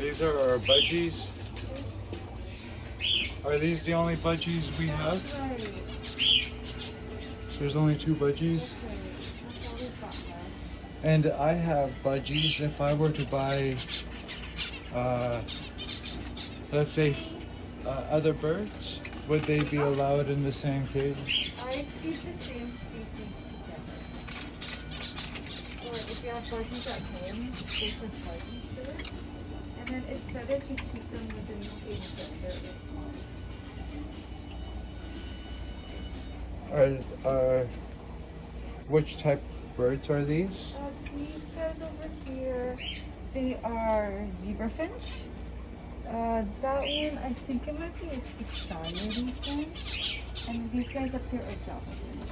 These are our budgies. Are these the only budgies we have? That's right. There's only 2 budgies. That's right. That's all we've got left. And I have budgies. If I were to buy, let's say, other birds, would they be allowed in the same cage? I keep the same species together. Or if you have budgies at home, they put budgies to it. And then it's better to keep them within the same gender as well. Which type of birds are these? These guys over here, they are zebra finch. That one, I think it might be a society finch. And these guys up here are Java finch.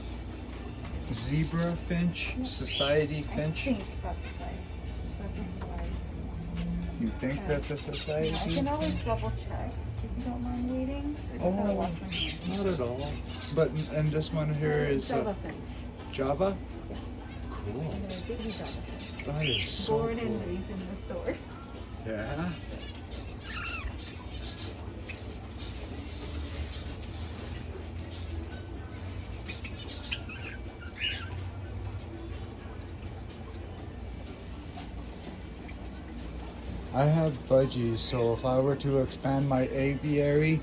Zebra finch, society finch. I think that's a size. That's a society. You think that's a society? Yeah, I can always double check if you don't mind waiting. I just gotta wash my hands. Not at all. But and this one here is Java finch. Java. Yes. Cool. I'm gonna give you Java finch. That is so Born cool. and raised in the store. Yeah. I have budgies, so if I were to expand my aviary,